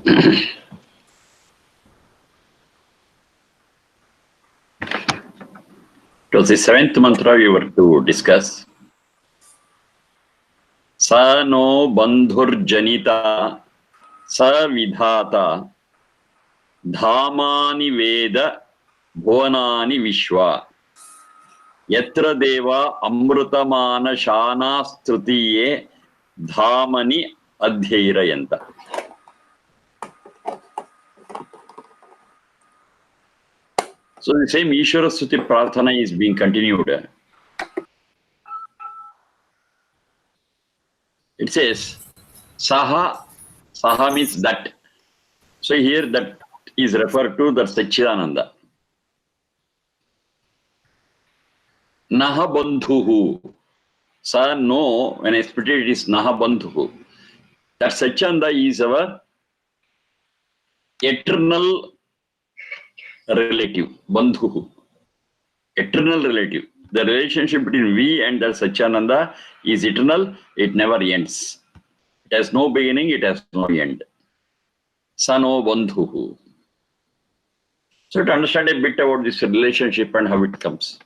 It was the seventh mantra we were to discuss. Sa no bandhur janita sa vidhata dhamani veda bhuvanani vishwa yatra deva amrutamana shana strutiye dhamani adhyairayanta. So the same Ishvara Stuti Prarthana is being continued. It says, Saha, Saha means that. So here that is referred to that Satchidananda. Naha bandhuhu. Sa no, when I split it is Naha bandhuhu. That Satchidananda is our eternal relative, bandhuhu. Eternal relative. The relationship between we and the Satchidananda is eternal, it never ends. It has no beginning, it has no end. Sano bandhuhu. So to understand a bit about this relationship and how it comes.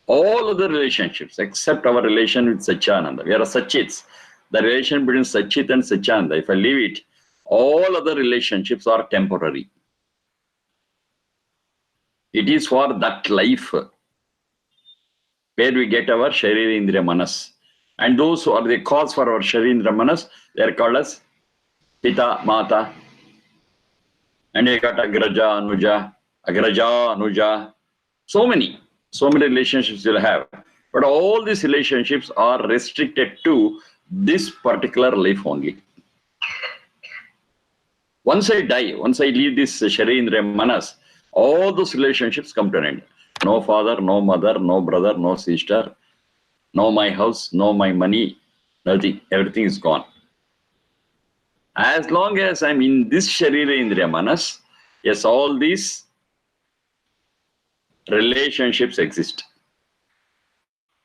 All other relationships except our relation with Satchidananda. We are Satchits. The relation between Satchit and Satchidananda, if I leave it, all other relationships are temporary. It is for that life where we get our Sharira Indriya Manas. And those who are the cause for our Sharira Indriya Manas, they are called as Pita, Mata. And you got Agraja, Anuja. So many relationships you'll have. But all these relationships are restricted to this particular life only. Once I die, once I leave this Sharira Indriya Manas, all those relationships come to an end. No father, no mother, no brother, no sister, no my house, no my money, nothing. Everything is gone. As long as I'm in this Sharira Indriya Manas, yes, all these relationships exist.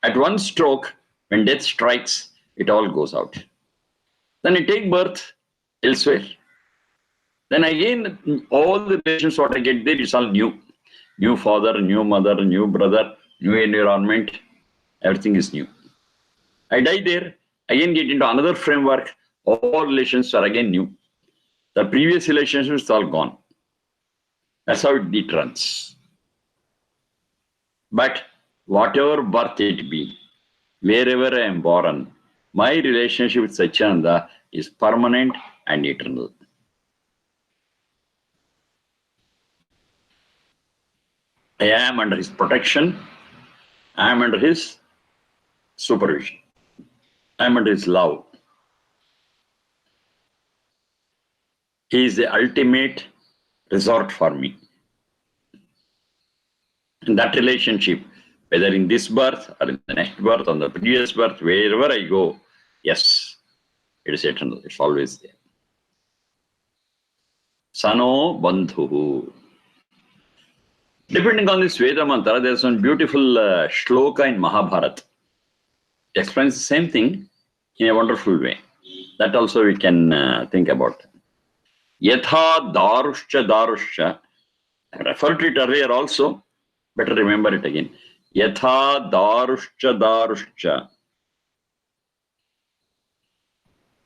At one stroke, when death strikes, it all goes out. Then I take birth elsewhere. Then again, all the relations what I get there, it's all new. New father, new mother, new brother, new environment, everything is new. I die there, again get into another framework, all relations are again new. The previous relationships is all gone. That's how it runs. But whatever birth it be, wherever I am born, my relationship with Satchidananda is permanent and eternal. I am under his protection. I am under his supervision. I am under his love. He is the ultimate resort for me. And that relationship, whether in this birth or in the next birth, on the previous birth, wherever I go, yes, it is eternal. It's always there. Sano bandhuhu. Depending on this Veda mantra, there's one beautiful shloka in Mahabharata. It explains the same thing in a wonderful way. That also we can think about. Yatha darushcha darushcha. I referred to it earlier also. Better remember it again. Yatha darushcha darushcha.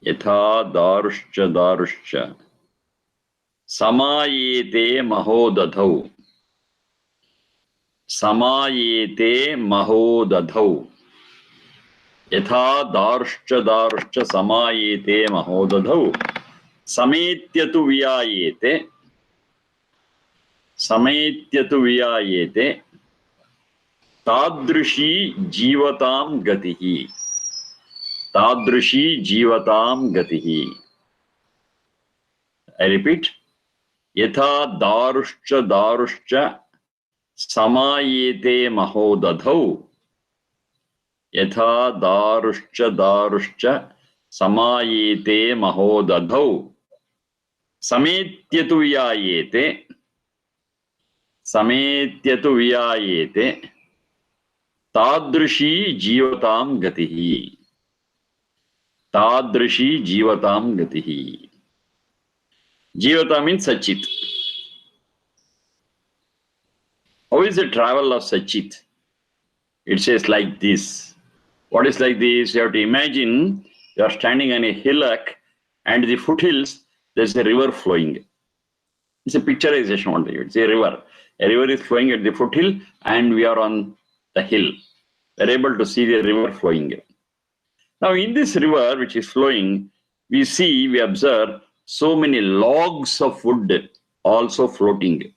Yatha darushcha darushcha. Samayete mahodadhau. Samayete mahodadhau. Yatha darushcha darushcha samayete mahodadhau. Sametyatu vyayete. Sametyatu vyayete. Tadrishi jivatam gatihi. Tadrishi jivatam gatihi. I repeat. Yatha darushcha darushcha samayete mahodadhau. Yatha darushcha darushcha samayete mahodadhau. Sametyatu vyayete. Sametyatu vyayete. Tadrishi jivatam gatihi. Tadrishi jivatam gatihi. Jivata means Sachit. How is the travel of Sachit? It says like this. What is like this? You have to imagine you are standing on a hillock and the foothills, there's a river flowing. It's a picturization only. It's a river. A river is flowing at the foothill and we are on the hill. We're able to see the river flowing. Now in this river which is flowing, we observe so many logs of wood also floating.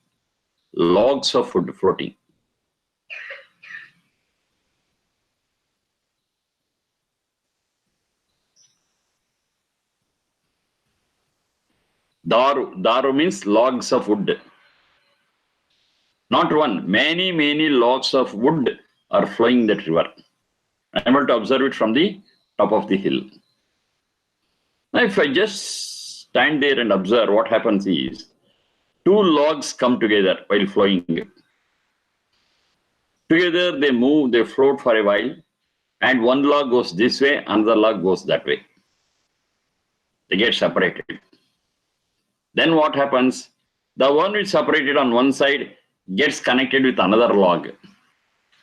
Logs of wood floating. Daru means logs of wood. Not one, many logs of wood are flowing that river. I'm able to observe it from the top of the hill. Now, if I just stand there and observe, what happens is, two logs come together while flowing. Together they move, they float for a while, and one log goes this way, another log goes that way. They get separated. Then what happens? The one which is separated on one side gets connected with another log.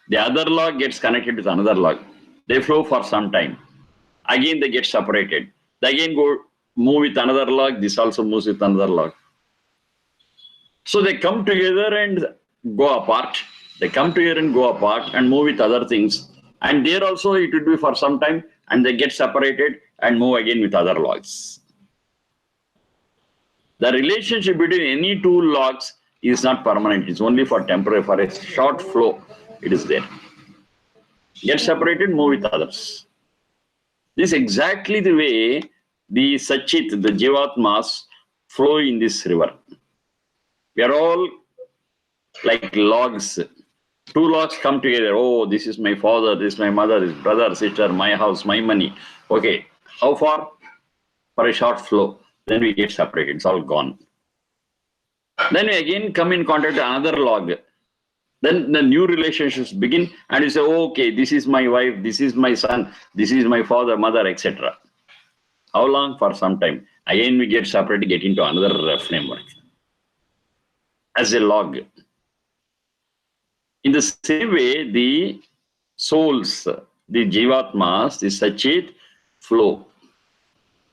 The other log gets connected with another log. They flow for some time. Again they get separated. They again move with another log. This also moves with another log. So they come together and go apart. They come together and go apart and move with other things. And there also it would be for some time and they get separated and move again with other logs. The relationship between any two logs is not permanent. It's only for temporary, for a short flow. It is there. Get separated, move with others. This is exactly the way the Sachit, the Jivatmas, flow in this river. We are all like logs. Two logs come together. Oh, this is my father, this is my mother, this is brother, sister, my house, my money. Okay, how far? For a short flow. Then we get separated. It's all gone. Then we again come in contact with another log. Then the new relationships begin and you say, oh, okay, this is my wife, this is my son, this is my father, mother, etc. How long? For some time. Again we get separated, get into another framework. As a log. In the same way, the souls, the Jivatmas, the Sachit flow.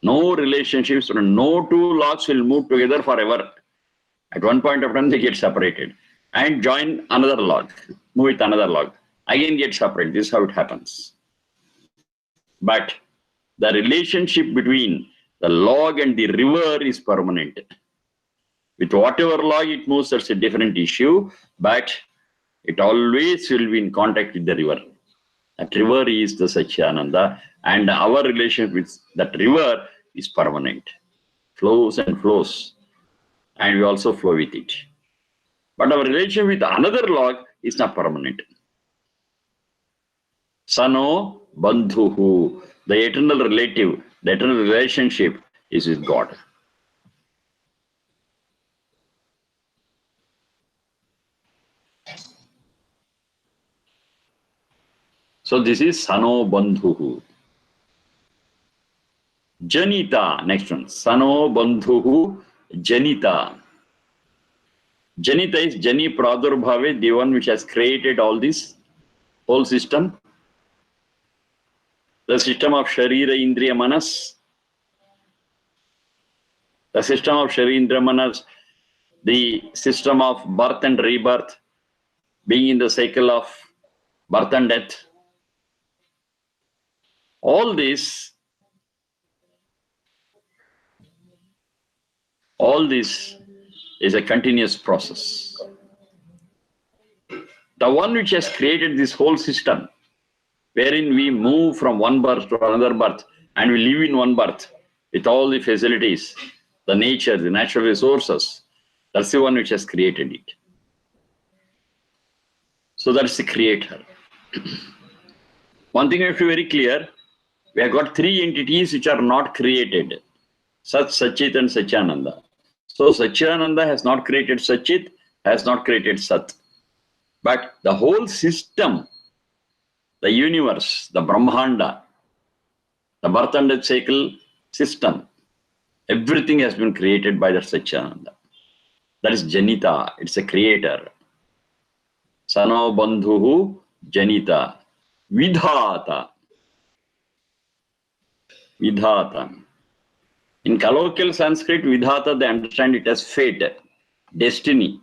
No relationships, no two logs will move together forever. At one point of time, they get separated and join another log, move with another log, again get separated. This is how it happens. But the relationship between the log and the river is permanent. With whatever log it moves, that's a different issue, but it always will be in contact with the river. That river is the Satchidananda, and our relationship with that river is permanent. Flows and flows, and we also flow with it. But our relationship with another log is not permanent. Sano Bandhuhu, the eternal relative, the eternal relationship is with God. So this is Sano Bandhuhu. Janita, next one. Sano Bandhuhu Janita. Janita is Jani Pradurbhave, the one which has created all this whole system. The system of Sharira Indriya Manas. The system of Sharira Indriya Manas, the system of birth and rebirth, being in the cycle of birth and death. All this is a continuous process. The one which has created this whole system, wherein we move from one birth to another birth, and we live in one birth with all the facilities, the nature, the natural resources, that's the one which has created it. So that's the creator. One thing we have to be very clear, we have got three entities which are not created. Sat, Sachit and Satchidananda. So Satchidananda has not created Sachit, has not created Sat. But the whole system, the universe, the Brahmanda, the birth and death cycle system, Everything has been created by that Satchidananda. That is Janita. It's a creator. Sano Bandhuhu Janita. Vidhata. Vidhata. In colloquial Sanskrit, Vidhata, they understand it as fate, destiny.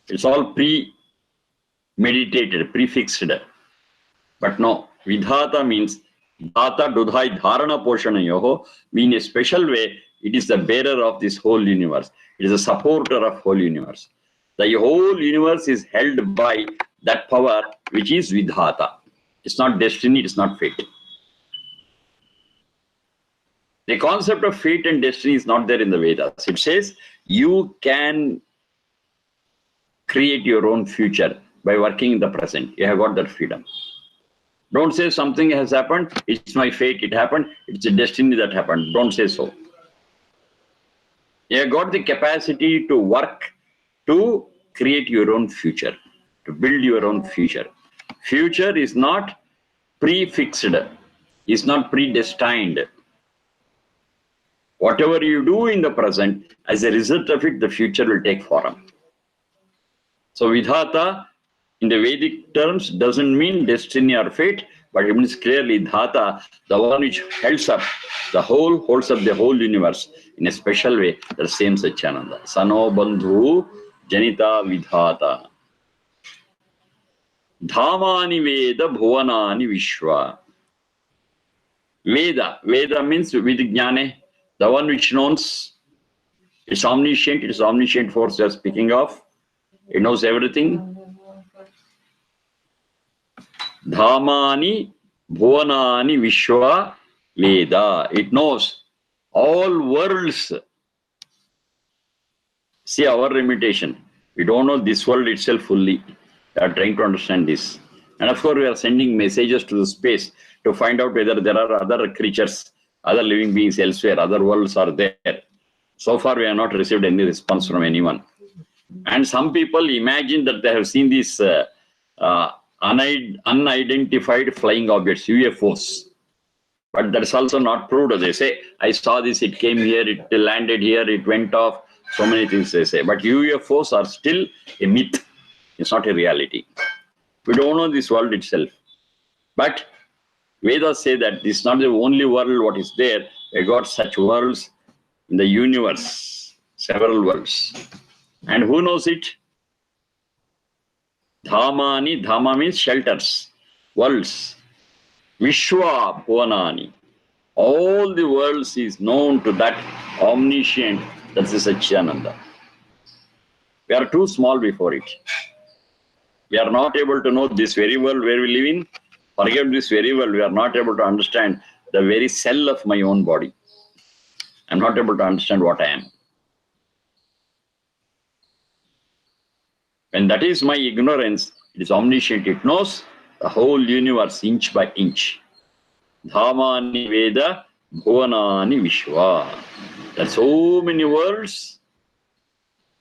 It's all premeditated, prefixed. But no, Vidhata means Dhata Dudhai Dharana Poshana Yoho, mean a special way, it is the bearer of this whole universe. It is a supporter of whole universe. The whole universe is held by that power which is Vidhata. It's not destiny, it's not fate. The concept of fate and destiny is not there in the Vedas. It says you can create your own future by working in the present. You have got that freedom. Don't say something has happened, it's my fate, it happened, it's a destiny that happened. Don't say so. You have got the capacity to work to create your own future, to build your own future. Future is not prefixed, is not predestined. Whatever you do in the present, as a result of it, the future will take form. So Vidhata, in the Vedic terms, doesn't mean destiny or fate, but it means clearly Dhata, the one which holds up the whole universe in a special way, the same Satchidananda. Sano Bandhu Janita Vidhata. Dhamani Veda Bhuvanani Vishwa. Veda means Vidignane, the one which knows. It's omniscient force they are speaking of. It knows everything. Dhamani Bhuvanani Vishwa Veda. It knows all worlds. See our limitation. We don't know this world itself fully. We are trying to understand this. And of course, we are sending messages to the space to find out whether there are other creatures, other living beings elsewhere, other worlds are there. So far, we have not received any response from anyone. And some people imagine that they have seen these unidentified flying objects, UFOs. But that's also not proved. They say, I saw this, it came here, it landed here, it went off. So many things they say. But UFOs are still a myth. It's not a reality. We don't know this world itself. But Vedas say that this is not the only world what is there. We got such worlds in the universe, several worlds. And who knows it? Dhamani, Dhama means shelters, worlds. Vishwa Bhuvanani. All the worlds is known to that omniscient, that's the Satchidananda. We are too small before it. We are not able to know this very world where we live in. Forget this very world. We are not able to understand the very cell of my own body. I'm not able to understand what I am. And that is my ignorance. It is omniscient. It knows the whole universe inch by inch. Dhamani Veda Bhuvanani Vishwa. There are so many worlds,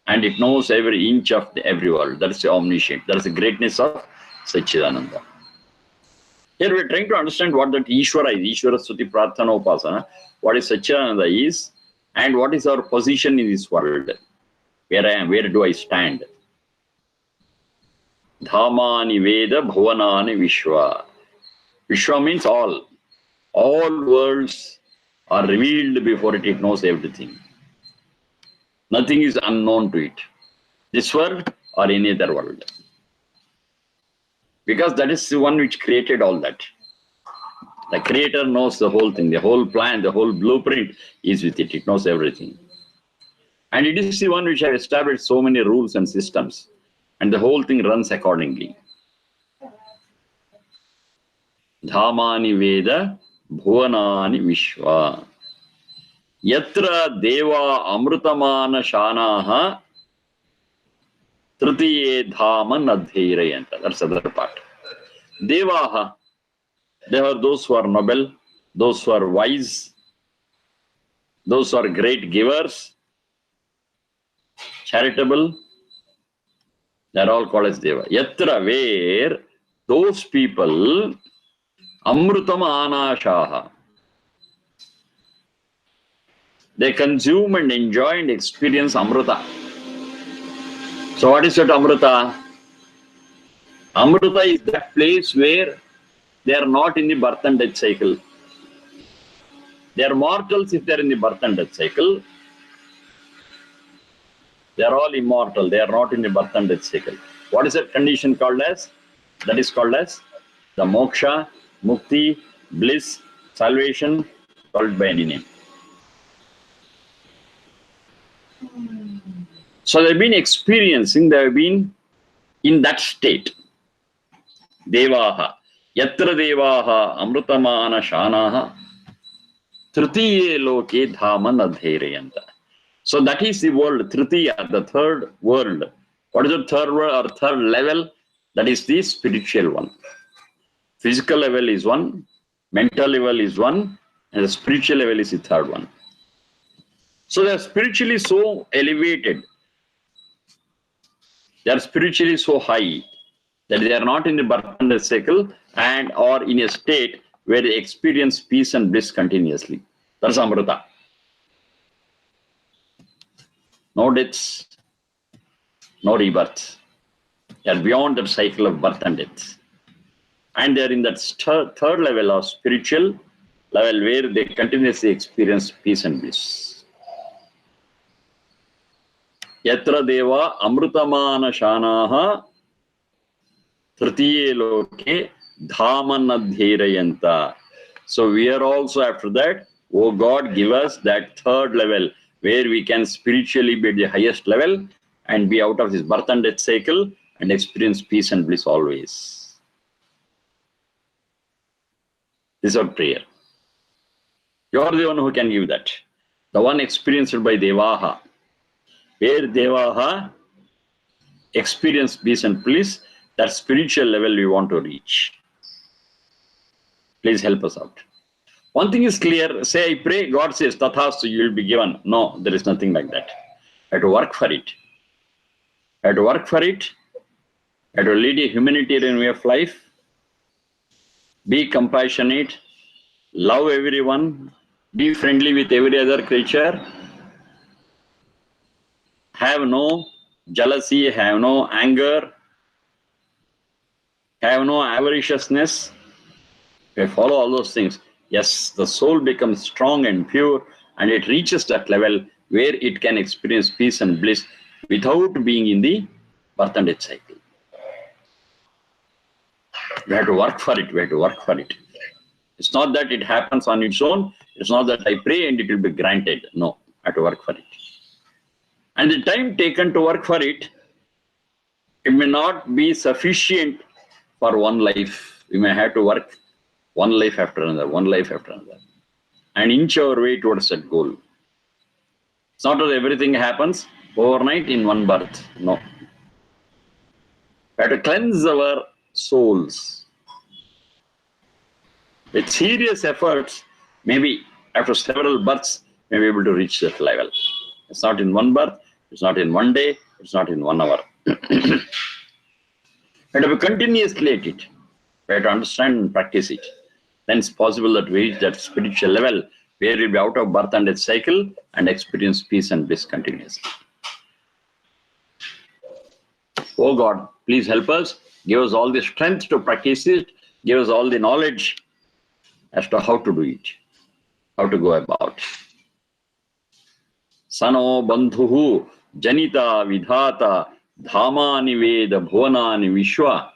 and it knows every inch of every world. That is the omniscient. That is the greatness of Satchidananda. Here we are trying to understand what that Ishvara is, Ishvara Stuti Prarthana Upasana, what is Satchidananda is, and what is our position in this world. Where I am, where do I stand? Dhamani Veda Bhuvanani Vishwa. Vishwa means all. All worlds are revealed before it. It knows everything. Nothing is unknown to it. This world or any other world. Because that is the one which created all that. The creator knows the whole thing, the whole plan, the whole blueprint is with it. It knows everything. And it is the one which has established so many rules and systems. And the whole thing runs accordingly. Dhamani Veda Bhuvanani Vishwa. Yatra Deva Amrutamana Shanaha Tritiye Dhaman Adhirayanta. That's the other part. Devaha. They are those who are noble, those who are wise, those who are great givers, charitable. They are all called as Deva. Yatra, where those people, Amrutam Anashaha, They consume and enjoy and experience Amrita. So what is that Amrita? Amrita is that place where they are not in the birth and death cycle. They are mortals if they are in the birth and death cycle. They are all immortal. They are not in the birth and death cycle. What is that condition called as? That is called as the moksha, mukti, bliss, salvation, called by any name. So they've been experiencing, they've been in that state. Devaha. Yatra devaha amrutamana shanaha tritiye loke dhaman adherayanta. So that is the world, tritiya, the third world. What is the third world or third level? That is the spiritual one. Physical level is one, mental level is one, and the spiritual level is the third one. So they are spiritually so elevated. They are spiritually so high that they are not in the birth and death cycle and or in a state where they experience peace and bliss continuously. That's Amrita. No deaths, no rebirth. They are beyond that cycle of birth and death. And they are in that third level of spiritual level where they continuously experience peace and bliss. Yatra deva amrutamana shanaha tritiye loke dhaman adherayanta. So we are also after that, oh God, give us that third level where we can spiritually be at the highest level and be out of this birth and death cycle and experience peace and bliss always. This is our prayer. You are the one who can give that. The one experienced by Devaha. Where Devaha experience peace and bliss, that spiritual level we want to reach. Please help us out. One thing is clear, say I pray, God says, Tathastu, you will be given. No, there is nothing like that. I have to work for it. I have to work for it. I have to lead a humanitarian way of life. Be compassionate. Love everyone. Be friendly with every other creature. Have no jealousy, have no anger, have no avariciousness. If I follow all those things, yes, the soul becomes strong and pure and it reaches that level where it can experience peace and bliss without being in the birth and death cycle. We have to work for it. We have to work for it. It's not that it happens on its own. It's not that I pray and it will be granted. No, I have to work for it. And the time taken to work for it, it may not be sufficient for one life. We may have to work one life after another, one life after another, and inch our way towards that goal. It's not that everything happens overnight in one birth. No. We have to cleanse our souls. With serious efforts, maybe after several births, may be able to reach that level. It's not in one birth, it's not in one day, it's not in 1 hour. We have to be continuously at it. We have to understand and practice it. Then it's possible that we reach that spiritual level where we'll be out of birth and death cycle and experience peace and bliss continuously. Oh God, please help us. Give us all the strength to practice it. Give us all the knowledge as to how to do it, how to go about. Sano bandhuhu janita vidhata dhamani veda bhuvanani vishwa.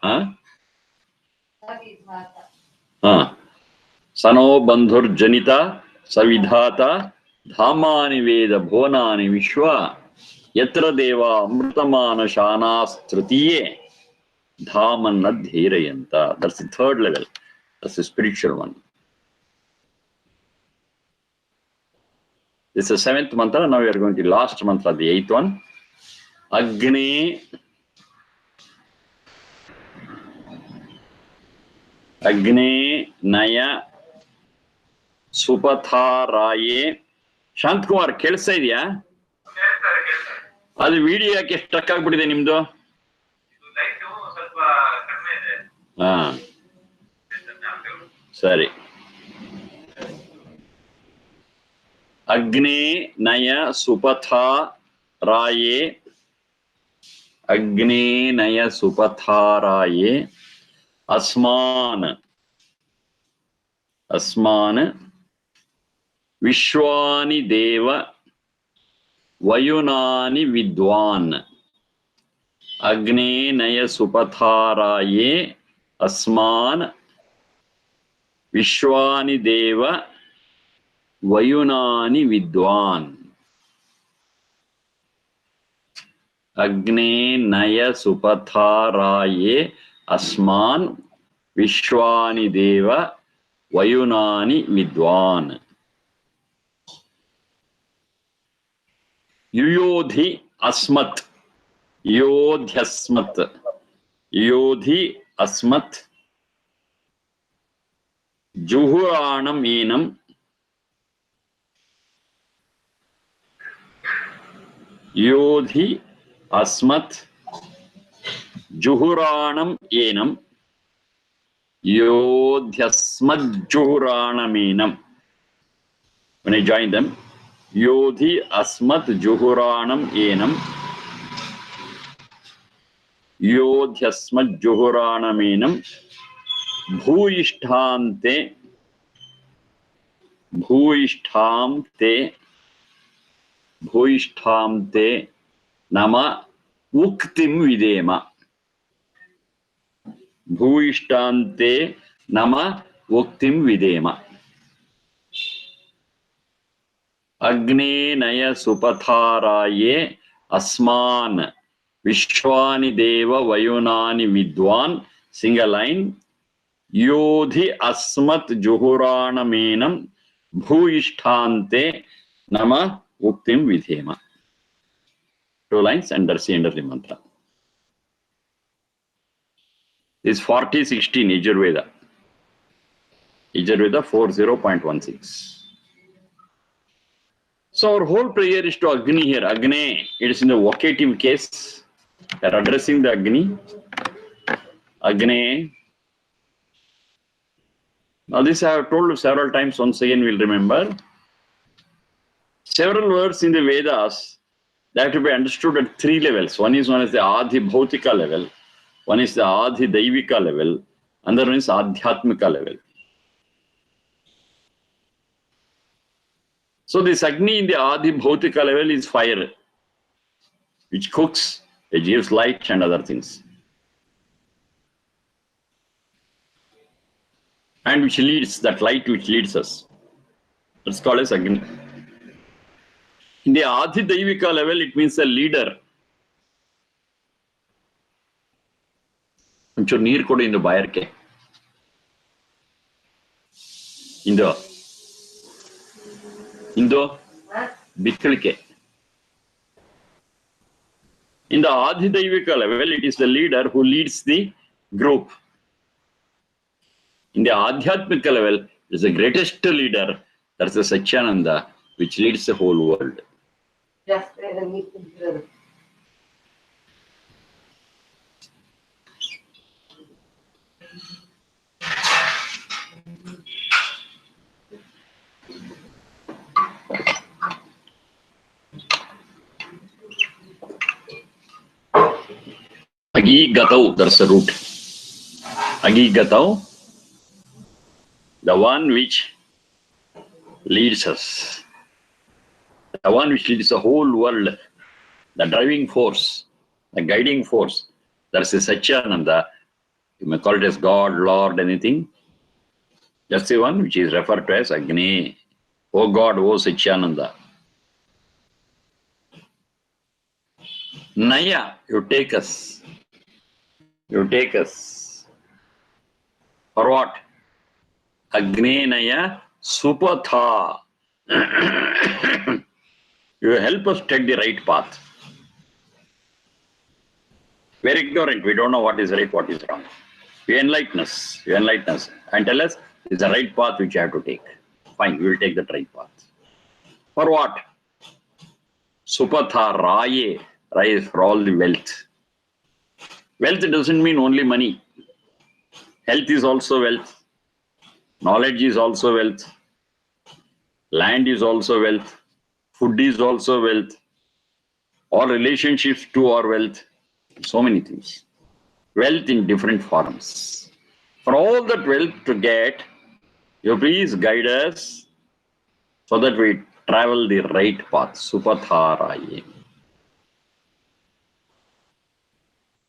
Sano bandhur janita savidhata dhamani veda bhuvanani vishwa yatra deva amrutamana shanas tritiye dhaman adherayanta. That's the third level. That's the spiritual one. This is the 7th mantra. Now we are going to the last mantra, the 8th one. Agni Naya Supatharaye. Shant Kumar, kelsa idya? Adu video yaake stuck agibidide nimdu? Sari. Agne Naya Supatha Raye. Agne Naya Supatha Raye. Asman. Asman. Vishwani Deva. Vayunani Vidwan. Agne Naya Supatha Raye. Asman. Vishwani Deva. Vayunani Vidwan. Agne Naya Supatha Raye Asman Vishwani Deva Vayunani Vidwan. Yuyodhi Asmat. Yodhyasmat. Yodhi Asmat. Juhuranam Enam. Yodhi Asmat Juhuranam Enam. Yodhyasmat Juhuranam Enam. When I join them, Yodhi Asmat Juhuranam Enam. Yodhyasmat Juhuranam Enam. Bhuishthamte. Bhuishthamte. Bhuishthamte. Nama Uktim Videma. Bhuishthamte. Nama Uktim Videma. Agne Naya Supatha Raye Asman Vishwani Deva Vayunani Vidwan. Single line. Yodhi Asmat Juhuranamenam Bhuishtante Nama Uktim Vidhema. 2 lines under C under the mantra. This is 4016 Yajurveda. Yajurveda 40.16. So our whole prayer is to Agni here. Agni, it is in the vocative case. They are addressing the Agni. Agni. Now this I have told several times, once again we'll remember. Several words in the Vedas, they have to be understood at 3 levels. One is known as the Adhi Bhautika level, one is the Adhi Daivika level, another one is Adhyatmika level. So this Agni in the Adhi Bhautika level is fire, which cooks, it gives light and other things. And which leads, that light which leads us. That's called as Agni. In the Adhi Daivika level, it means a leader. Onchur neer kodu in the bayarke. Indo Bikkalke. In the Adhi Daivika level, it is the leader who leads the group. In the Adhyatmika level, it is the greatest leader, that's the Satyananda, which leads the whole world. Agi Gatau, that's the root. Agi Gatau, the one which leads us, the one which leads the whole world, the driving force, the guiding force. That's the Satyananda. You may call it as God, Lord, anything. That's the one which is referred to as Agni. O God, O Satyananda. Naya, you take us. You take us. For what? Agni Naya Supatha. You help us take the right path. We're ignorant. We don't know what is right, what is wrong. You enlighten us. You enlighten us. And tell us, it's the right path which you have to take. Fine, we will take the right path. For what? Supatha Raye. Raye is for all the wealth. Wealth doesn't mean only money. Health is also wealth. Knowledge is also wealth. Land is also wealth. Food is also wealth. All relationships too are wealth. So many things. Wealth in different forms. For all that wealth to get, you please guide us so that we travel the right path. Supatharaye.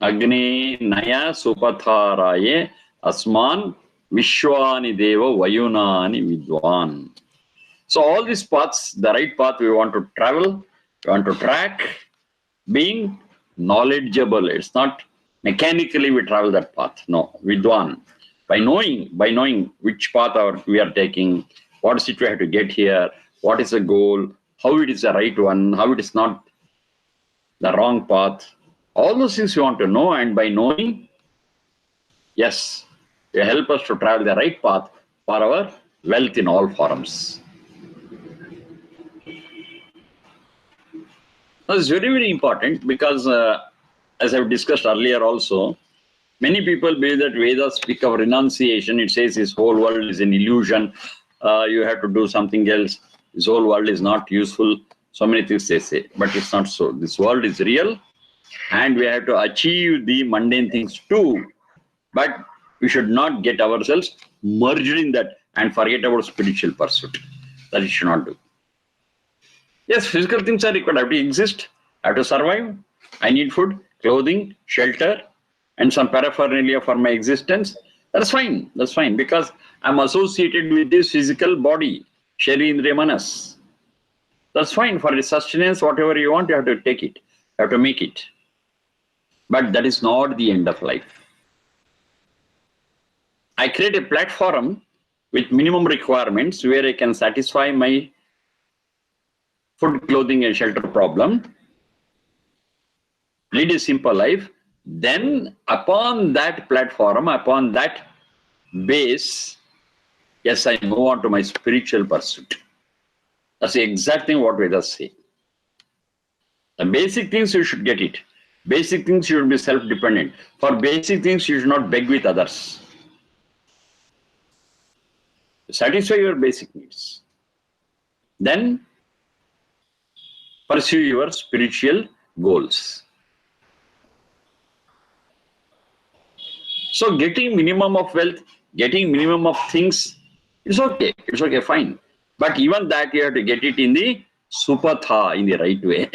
Agni Naya Supatharaye Asman Vishwani Deva Vayunani Vidwan. So all these paths, the right path we want to travel, we want to track, being knowledgeable. It's not mechanically we travel that path. No, Vidwan. By knowing which path we are taking, what is it we have to get here, what is the goal, how it is the right one, how it is not the wrong path. All those things you want to know, and by knowing, yes, they help us to travel the right path for our wealth in all forms. This is very, very important because, as I've discussed earlier also, many people believe that Vedas speak of renunciation. It says this whole world is an illusion. You have to do something else. This whole world is not useful. So many things they say, but it's not so. This world is real, and we have to achieve the mundane things too. But we should not get ourselves merged in that and forget about spiritual pursuit. That we should not do. Yes, physical things are required. I have to exist. I have to survive. I need food, clothing, shelter, and some paraphernalia for my existence. That's fine. That's fine because I'm associated with this physical body, Sharindriya Manas. That's fine. For the sustenance, whatever you want, you have to take it. You have to make it. But that is not the end of life. I create a platform with minimum requirements where I can satisfy my food, clothing, and shelter problem, lead a simple life. Then upon that platform, upon that base, yes, I move on to my spiritual pursuit. That's the exact thing what Vedas say. The basic things you should get it. Basic things you should be self-dependent. For basic things you should not beg with others. Satisfy your basic needs. Then pursue your spiritual goals. So getting minimum of wealth, getting minimum of things, it's okay. It's okay, fine. But even that you have to get it in the supatha, in the right way.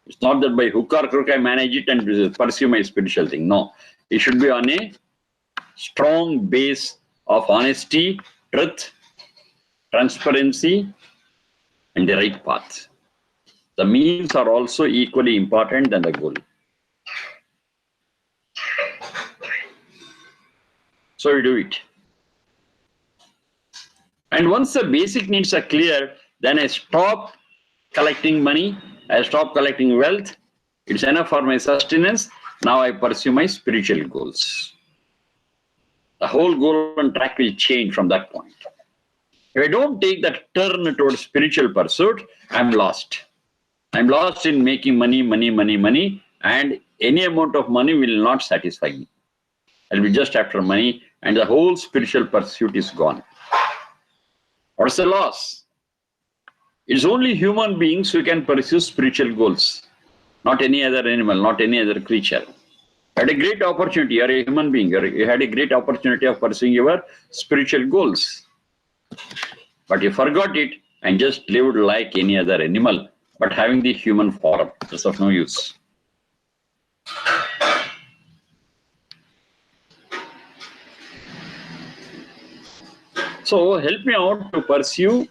It's not that by hook or crook I manage it and pursue my spiritual thing. No. It should be on a strong base of honesty, truth, transparency, and the right path. The means are also equally important than the goal. So we do it. And once the basic needs are clear, then I stop collecting money, I stop collecting wealth. It's enough for my sustenance. Now I pursue my spiritual goals. The whole goal and track will change from that point. If I don't take that turn towards spiritual pursuit, I'm lost. I'm lost in making money, and any amount of money will not satisfy me. I'll be just after money, and the whole spiritual pursuit is gone. What's the loss? It's only human beings who can pursue spiritual goals, not any other animal, not any other creature. You had a great opportunity, you're a human being, you had a great opportunity of pursuing your spiritual goals. But you forgot it and just lived like any other animal, but having the human form. That's of no use. So help me out to pursue,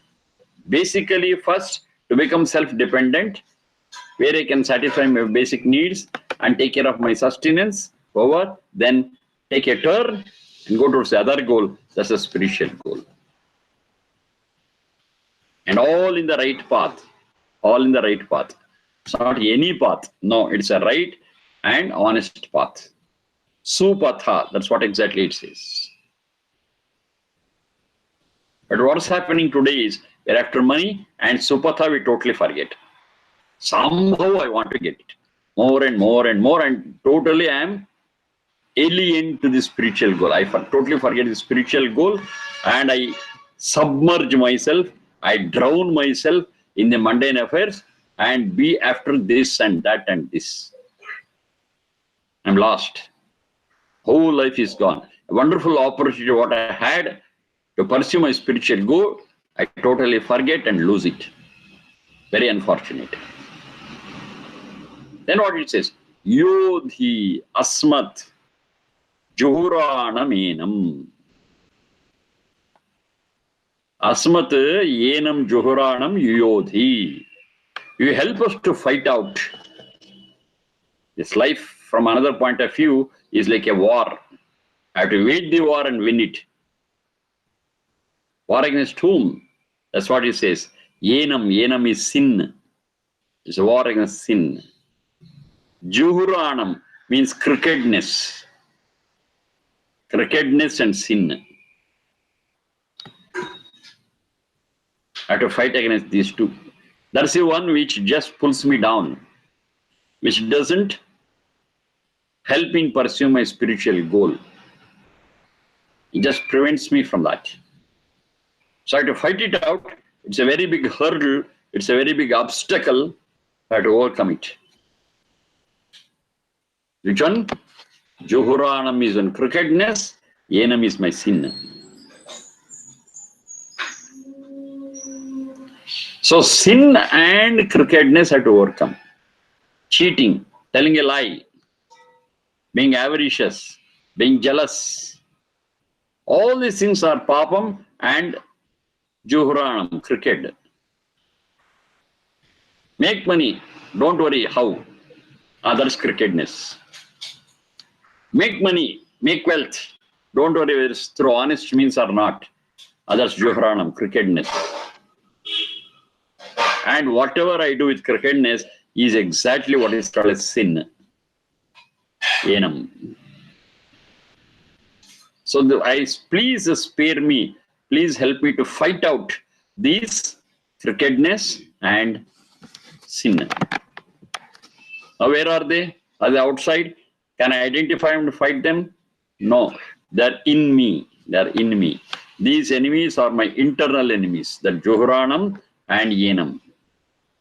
basically first to become self-dependent, where I can satisfy my basic needs and take care of my sustenance, over, then take a turn and go towards the other goal. That's a spiritual goal. And all in the right path. All in the right path. It's not any path. No, it's a right and honest path. Supatha, that's what exactly it says. But what's happening today is we're after money and supatha we totally forget. Somehow I want to get it. More and more and more, and totally I am alien to the spiritual goal. I totally forget the spiritual goal and I submerge myself, I drown myself in the mundane affairs and be after this and that and this. I'm lost. Whole life is gone. A wonderful opportunity what I had to pursue my spiritual goal, I totally forget and lose it. Very unfortunate. Then what it says? Yodhi asmat juhuranam enam. Asmat enam juhuranam yodhi. You help us to fight out. This life, from another point of view, is like a war. I have to wage the war and win it. War against whom? That's what it says. Yenam. Yenam is sin. It's a war against sin. Juhuranam means crookedness. Crookedness and sin. I have to fight against these two. That's the one which just pulls me down, which doesn't help in pursue my spiritual goal. It just prevents me from that. So I have to fight it out. It's a very big hurdle. It's a very big obstacle. I have to overcome it. Which one? Juhuranam is on crookedness. Yenam is my sin. So sin and crookedness I have to overcome. Cheating, telling a lie, being avaricious, being jealous. All these things are papam and juhuranam, crooked. Make money, don't worry how. That's crookedness. Make money, make wealth. Don't worry whether it's through honest means or not. That's juhuranam, crookedness. And whatever I do with crookedness is exactly what is called as sin. Enam. So please spare me. Please help me to fight out these crookedness and sin. Now where are they? Are they outside? Can I identify them to fight them? No. They're in me. They're in me. These enemies are my internal enemies. The Juhuranam and Yenam.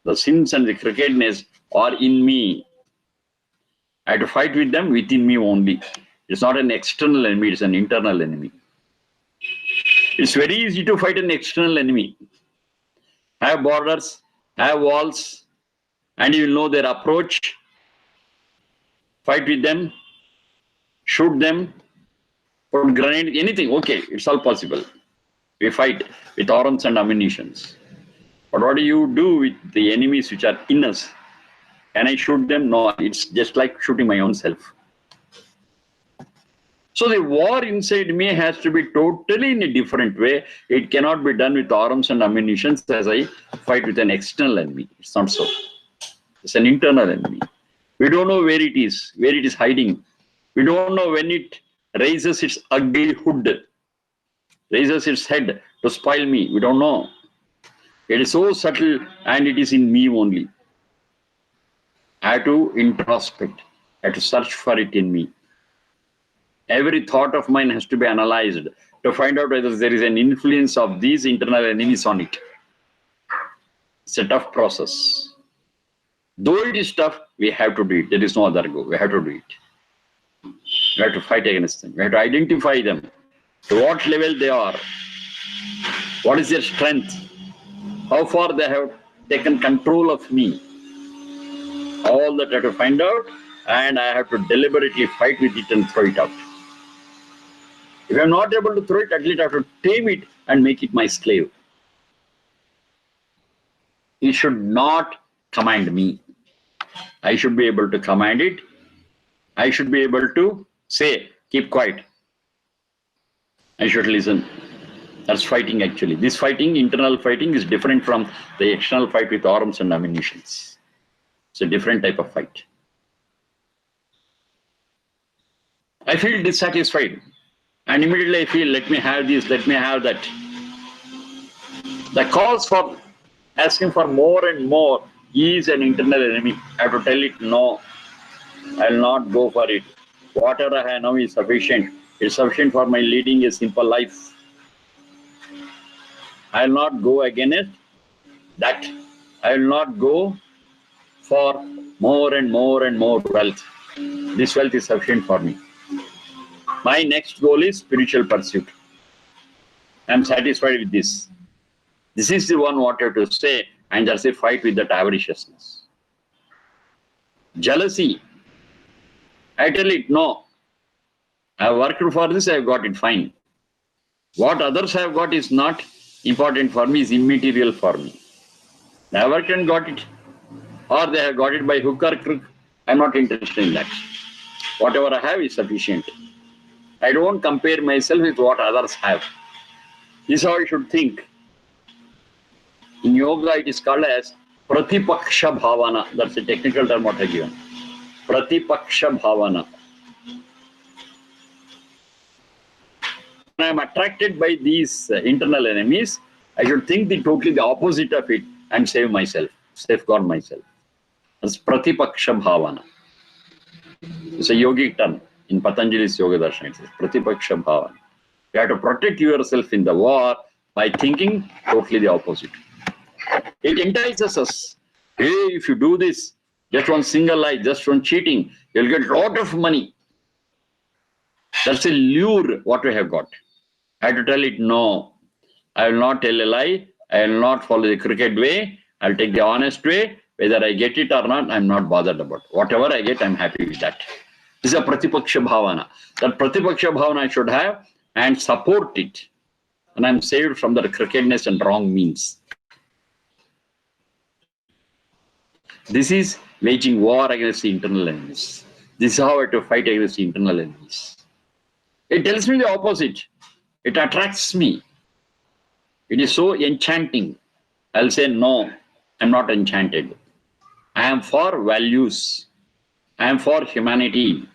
The sins and the crookedness are in me. I have to fight with them within me only. It's not an external enemy, it's an internal enemy. It's very easy to fight an external enemy. Have borders, have walls, and you will know their approach. Fight with them, shoot them, put grenade, anything. Okay, it's all possible. We fight with arms and ammunitions. But what do you do with the enemies which are in us? Can I shoot them? No, it's just like shooting my own self. So the war inside me has to be totally in a different way. It cannot be done with arms and ammunition as I fight with an external enemy. It's not so. It's an internal enemy. We don't know where it is hiding. We don't know when it raises its ugly hood, raises its head to spoil me. We don't know. It is so subtle and it is in me only. I have to introspect. I have to search for it in me. Every thought of mine has to be analyzed to find out whether there is an influence of these internal enemies on it. It's a tough process. Though it is tough, we have to do it. There is no other go. We have to do it. We have to fight against them. We have to identify them. To what level they are. What is their strength? How far they have taken control of me. All that I have to find out, and I have to deliberately fight with it and throw it out. If I'm not able to throw it, at least I have to tame it and make it my slave. It should not command me. I should be able to command it. I should be able to say, keep quiet. I should listen. That's fighting actually. This fighting, internal fighting, is different from the external fight with arms and ammunitions. It's a different type of fight. I feel dissatisfied. And immediately I feel, let me have this, let me have that. The cause for asking for more and more is an internal enemy. I have to tell it, no, I will not go for it. Whatever I have now is sufficient. It's sufficient for my leading a simple life. I will not go against that. I will not go for more and more and more wealth. This wealth is sufficient for me. My next goal is spiritual pursuit. I am satisfied with this. This is the one wanted to say, and there's a fight with that avariciousness. Jealousy. I tell it, no. I have worked for this, I have got it, fine. What others have got is not important for me, is immaterial for me. They have worked and got it. Or they have got it by hook or crook. I'm not interested in that. Whatever I have is sufficient. I don't compare myself with what others have. This is how I should think. In yoga, it is called as Pratipaksha Bhavana. That's a technical term what I given. Pratipaksha Bhavana. When I am attracted by these internal enemies, I should think totally the opposite of it and save myself, safeguard myself. That's Pratipaksha Bhavana. It's a yogic term. In Patanjali's Yoga Darshan, it says Pratipaksha Bhavana. You have to protect yourself in the war by thinking totally the opposite. It entices us. Hey, if you do this, just one single lie, just one cheating, you'll get a lot of money. That's a lure what we have got. I have to tell it, no, I will not tell a lie. I will not follow the crooked way. I'll take the honest way. Whether I get it or not, I'm not bothered about. Whatever I get, I'm happy with that. This is a Pratipaksha Bhavana. That Pratipaksha Bhavana I should have and support it. And I'm saved from the crookedness and wrong means. This is waging war against the internal enemies. This is how I have to fight against the internal enemies. It tells me the opposite. It attracts me. It is so enchanting. I'll say, no, I'm not enchanted. I am for values. I am for humanity.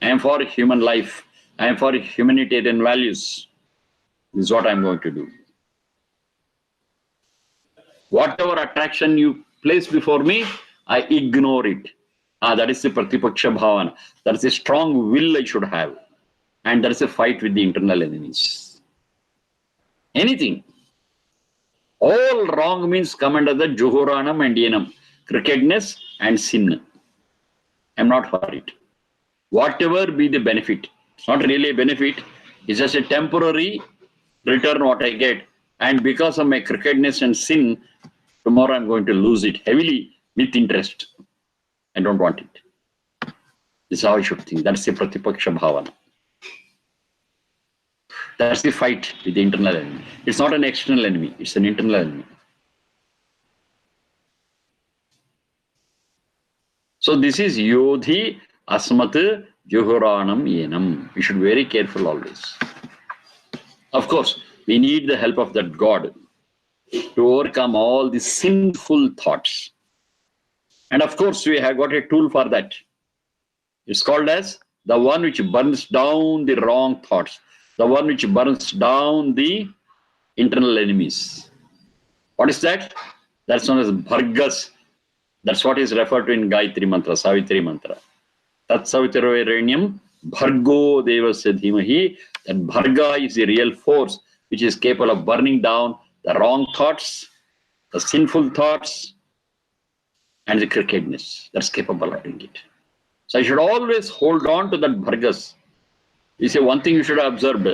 I am for human life. I am for humanitarian values. This is what I'm going to do. Whatever attraction you place before me, I ignore it. That is the Pratipaksha Bhavana. That is a strong will I should have. And there is a fight with the internal enemies. Anything. All wrong means come under the Juhoranam and Yenam. Crookedness and sin. I'm not for it. Whatever be the benefit. It's not really a benefit. It's just a temporary return what I get. And because of my crookedness and sin, tomorrow I'm going to lose it heavily with interest. I don't want it. This is how I should think. That's the Pratipaksha Bhavana. That's the fight with the internal enemy. It's not an external enemy. It's an internal enemy. So this is Yodhi Asmat Juhuranam Yenam. We should be very careful always. Of course, we need the help of that God to overcome all the sinful thoughts. And of course, we have got a tool for that. It's called as the one which burns down the wrong thoughts. The one which burns down the internal enemies. What is that? That's known as Bhargas. That's what is referred to in Gayatri Mantra, Savitri Mantra. Tat Savitravarenyam Bhargo Devasya Dhimahi. That Bharga is the real force which is capable of burning down the wrong thoughts, the sinful thoughts, and the crookedness. That's capable of doing it. So I should always hold on to that Bhargas. You say one thing you should have observed.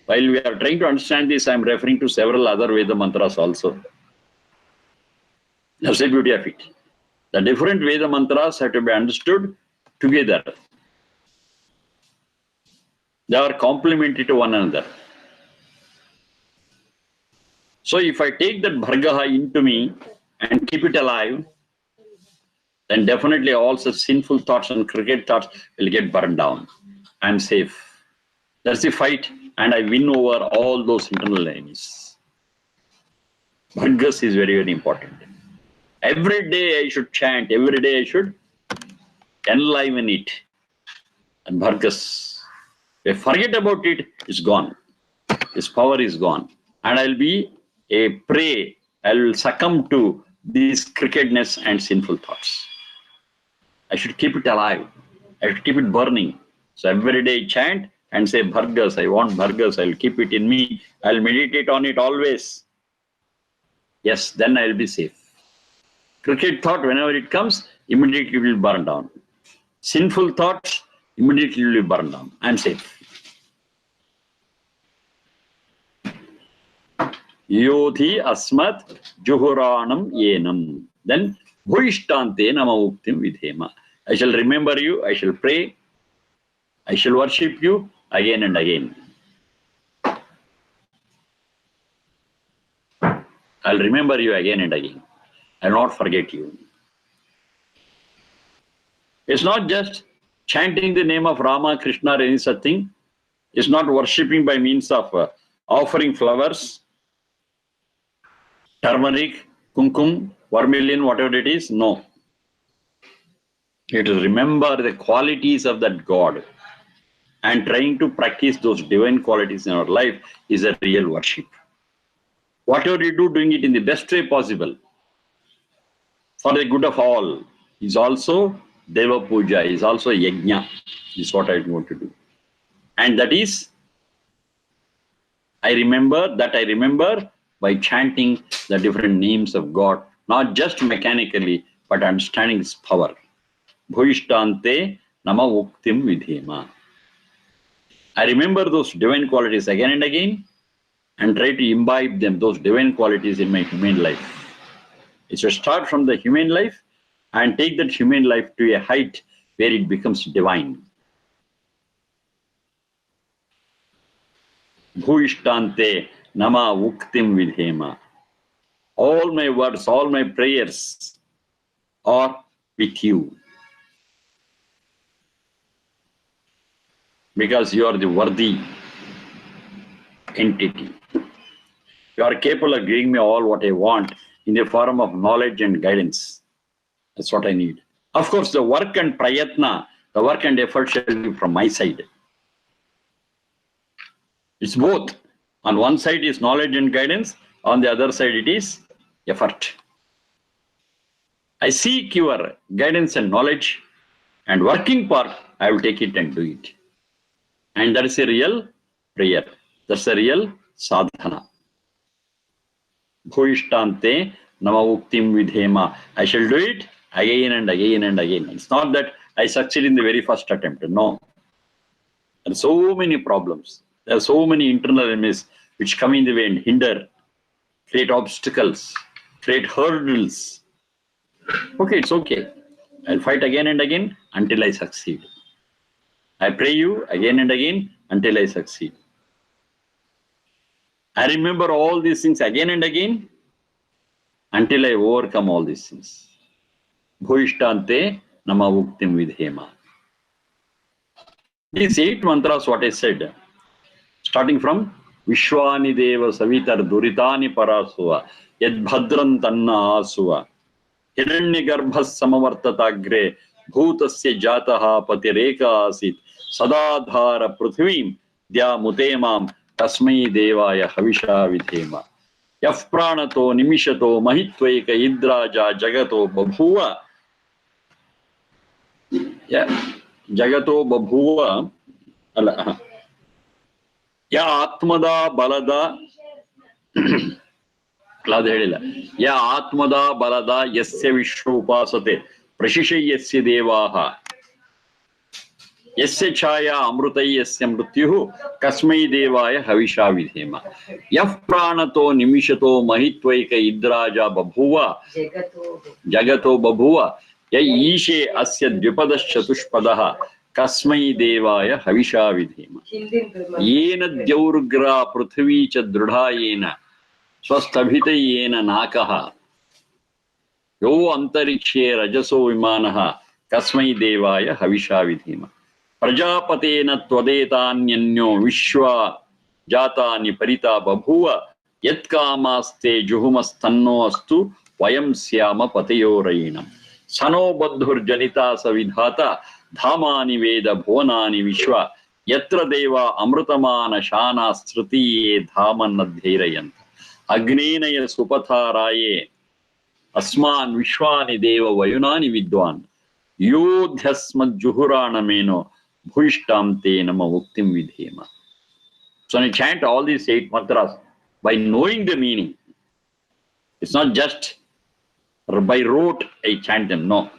While we are trying to understand this, I am referring to several other Veda mantras also. That's the beauty of it. The different Veda mantras have to be understood together. They are complementary to one another. So if I take that Bhargaha into me and keep it alive, then definitely all such sinful thoughts and crooked thoughts will get burned down. I am safe. That's the fight, and I win over all those internal enemies. Bhargas is very, very important. Every day I should chant, every day I should enliven it. And Bhargas, if I forget about it, it's gone. Its power is gone. And I'll be a prey. I'll succumb to these crookedness and sinful thoughts. I should keep it alive. I should keep it burning. So every day chant and say, Bhargas, I want Bhargas. I'll keep it in me. I'll meditate on it always. Yes, then I'll be safe. Cricket thought, whenever it comes, immediately will burn down. Sinful thoughts, immediately will burn down. I am safe. Yodhi asmat juhuranam yenam. Then bhuishtante nama uktim vidhema. I shall remember you, I shall pray, I shall worship you again and again. I'll remember you again and again. I'll not forget you. It's not just chanting the name of Rama, Krishna, or any such thing. It's not worshipping by means of offering flowers, turmeric, kumkum, vermilion, whatever it is. No. You have to remember the qualities of that God, and trying to practice those divine qualities in our life is a real worship. Whatever you do, doing it in the best way possible for the good of all is also Deva Puja, is also Yajna, is what I want to do. And that is, I remember by chanting the different names of God, not just mechanically, but understanding His power. Bhuishtante nama uktim vidhema. I remember those divine qualities again and again and try to imbibe them, those divine qualities in my human life. It should start from the human life and take that human life to a height where it becomes divine. Bhuishtante nama uktim vidhema. All my words, all my prayers are with you. Because you are the worthy entity. You are capable of giving me all what I want in the form of knowledge and guidance. That's what I need. Of course, the work and prayatna, the work and effort shall be from my side. It's both. On one side is knowledge and guidance, on the other side it is effort. I seek your guidance and knowledge, and working part, I will take it and do it. And that is a real prayer. That's a real sadhana. Bhuishtante nama uktim vidhema. I shall do it again and again and again. It's not that I succeed in the very first attempt. No. There are so many problems. There are so many internal enemies which come in the way and hinder, create obstacles, create hurdles. Okay, it's okay. I'll fight again and again until I succeed. I pray you again and again until I succeed. I remember all these things again and again until I overcome all these things. Bhuishtante nama uktim vidhema. These 8 mantras, what I said, starting from Vishwani Deva Savitar Duritani Parasuva, Yad Bhadran Tanna Asuva, Hiranya Garbhas Samavartatagre, Bhutasya Jataha Patireka Asit, Sadadhara Prithvim, Dya Mutemam, Tasmai Devaya Havisha Vidhema. Yaf Pranato Nimishato Mahitvaika Idraja Jagato Babhuva. Yeah, Jagato Babhuva. Ya Atmada Balada. Ya Atmada Balada Yasya Vishwupasate Prashishay Yasya Devaha Yasya Chaya Amrutai Yasya Mrutyuhu Kasmai Devaya Havisha Vidhema. Yaf Pranato Nimishato Mahitvaika Idraja Babhuva Jagato Babhuva Ya Ishe Asya Dvipadas Chatushpadaha Kasmai Devaya Havisha Vidhema. Yena Dyaurgra Prithvi Cha Drudhayena Swastabhitayena Nakaha Yo Antarikshe Rajaso Vimanaha Kasmai Devaya Havisha Vidhema. Prajapatena Tvadetanyanyo Vishwa Jatani Parita Babhuva Yatkamaste Juhumastanno Astu Vayam Syama Patayorainam Sano Badhur Janita Savidhata Dhamani Veda Bhuvanani Vishwa Yatra Deva Amrutamana Shana Strutiye Dhaman Nadhirayanta Agnenaya Supatharaye Asman Vishwani Deva Vayunani Vidwan Yodhyasmad Juhurana Meno Bhuishtamte Nama Uktim Vidhema. So when you chant all these 8 mantras by knowing the meaning, it's not just or by rote I chant them. No.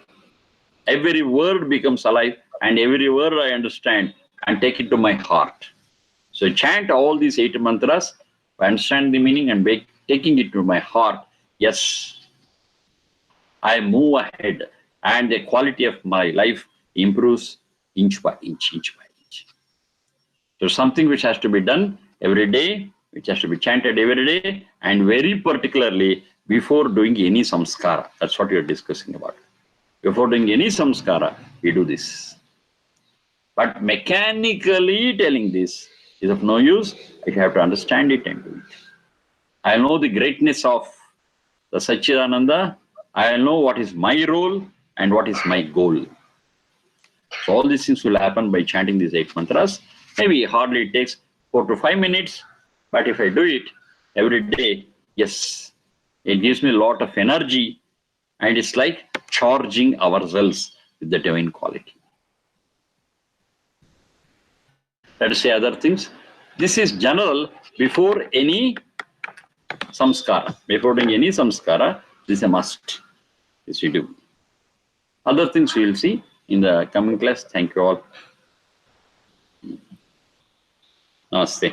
Every word becomes alive, and every word I understand and take it to my heart. So chant all these 8 mantras, I understand the meaning and taking it to my heart. Yes, I move ahead, and the quality of my life improves inch by inch, inch by inch. So something which has to be done every day, which has to be chanted every day, and very particularly before doing any samskara. That's what you're discussing about. Before doing any samskara, we do this. But mechanically telling this is of no use. I have to understand it and do it. I know the greatness of the Satchidananda. I know what is my role and what is my goal. So all these things will happen by chanting these 8 mantras. Maybe hardly it takes 4 to 5 minutes, but if I do it every day, yes, it gives me a lot of energy, and it's like charging ourselves with the divine quality. Let us say other things. This is general before any samskara. Before doing any samskara, this is a must. This we do. Other things we will see in the coming class. Thank you all. Namaste.